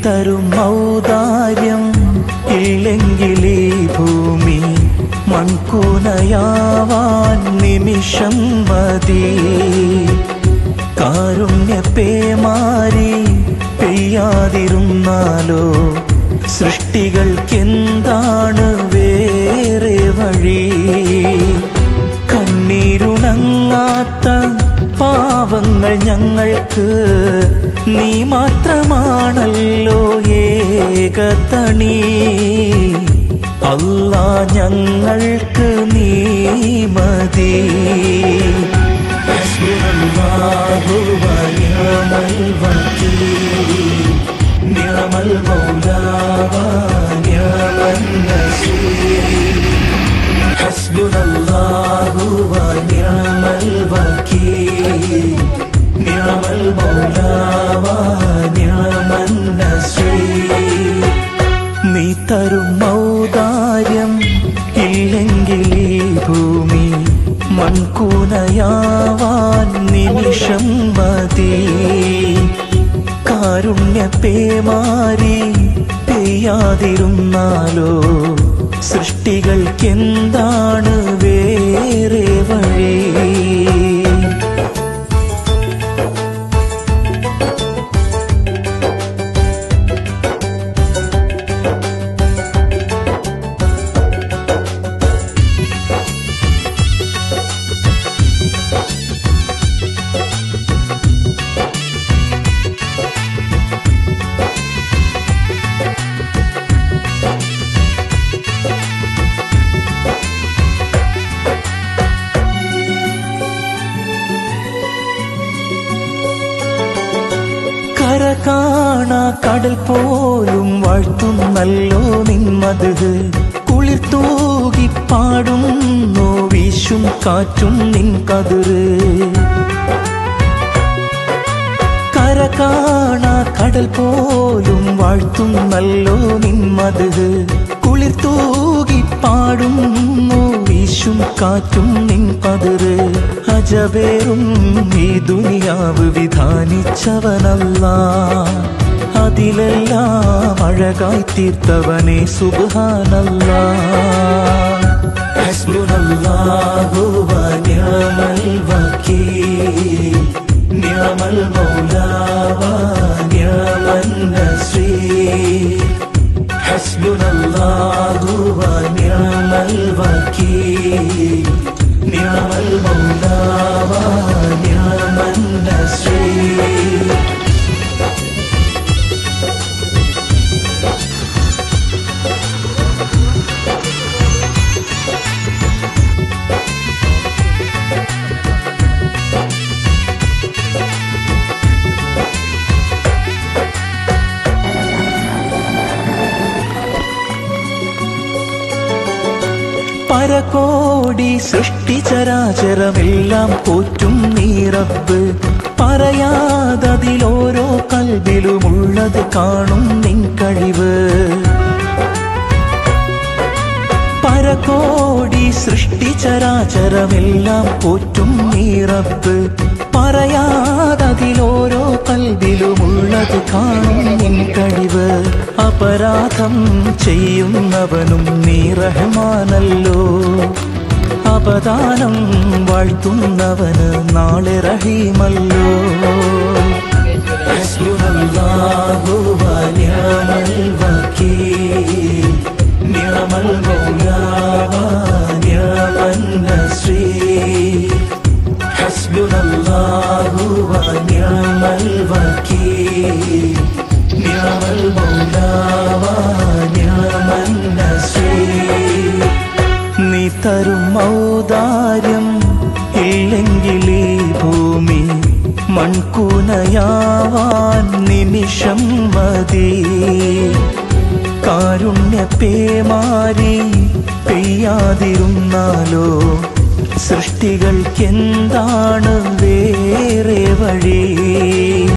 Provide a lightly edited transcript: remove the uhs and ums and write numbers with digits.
തരും ഔദാര്യം ഇല്ലെങ്കിലീ ഭൂമി മൺകൂനയാവാൻ നിമിഷം മതി. കാരുണ്യപ്പേമാരി പെയ്യാതിരുന്നാലോ സൃഷ്ടികൾക്കെന്താണ് വേറെ വഴി? കണ്ണീരുണങ്ങാത്ത പാവങ്ങൾ ഞങ്ങൾക്ക് നീ മാത്രമാണല്ലോ ഏകതണി. അല്ലാ ഞങ്ങൾക്ക് നീ മതി. ഹസ്ബുനല്ലാഹു വ നിഅമൽ വകീൽ, നിഅമൽ മൗലാ വ നിഅമൻ നസീർ. ഹസ്ബുനല്ലാഹു വ നിഅമൽ വകീൽ, നിഅമൽ മൗലാ വ നിഅമൻ നസീർ. നീ തരും ഔദാര്യം ഇല്ലെങ്കിലീ ഭൂമി മൺകൂനയാവാൻ നിമിഷം മതി. കാരുണ്യപ്പേമാരി പെയ്യാതിരുന്നാലോ സൃഷ്ടികൾക്കെന്താണ് വേറെ വഴി? കര കാണാ കടൽ പോലും വാഴ്ത്തുന്നല്ലോ നിന്മത്. കുളിർ തൂകി പാടുന്നു വീശും കാറ്റും നിൻ കതിര്. കര കാണാ കടൽ പോലും വാഴ്ത്തുന്നല്ലോ നിന്മത്. കുളിർ തൂകി പാടുന്നു വീശും കാറ്റും നിൻ കതിര്. അജബേറും ഈ ദുനിയാവ് വിധാനിച്ചവനല്ലാ, അതിലെല്ലാം അഴകായി തീർത്തവനെ സുബ്ഹാനല്ലാ. ഹസ്ബുനല്ലാഹു വ നിഅമൽ വകീൽ, നിഅമൽ മൗലാ വ നിഅമൻ നസീർ. ഹസ്ബുനല്ലാഹു വ നിഅമൽ വകീൽ, നിഅമൽ മൗലാ വ നിഅമൻ നസീർ. പരകോടി സൃഷ്ടിചരാചരമെല്ലാം പോറ്റും നീ റബ്ബ്. പറയാതതിലോരോ കൽബിലുമുള്ളത് കാണും നിൻ കഴിവ്. പരകോടി സൃഷ്ടിചരാചരമെല്ലാം പോറ്റും നീ റബ്ബ്. പറയാതതിലോരോ കൽബിലുമുള്ളത് കാണും നിൻ കഴിവ്. അപരാധം ചെയ്യുന്നവനും നീ റഹ്മാനല്ലോ, അപദാനം വാഴ്ത്തുന്നവന് നാളെ റഹീമല്ലോ. ഹസ്ബുനല്ലാഹു വ നിഅമൽ വകീൽ, നിഅമൽ മൗലാ വ നിഅമൻ നസീർ. ഹസ്ബുനല്ലാഹു വ നിഅമൽ വകീൽ, നിഅമൽ മൗലാ വ നിഅമൻ നസീർ. നീ തരും ഔദാര്യം ഇല്ലെങ്കിലീ ഭൂമി മൺകൂനയാവാൻ നിമിഷം മതി. കാരുണ്യപ്പേമാരി പെയ്യാതിരുന്നാലോ സൃഷ്ടികൾക്കെന്താണ് വേറെ വഴി?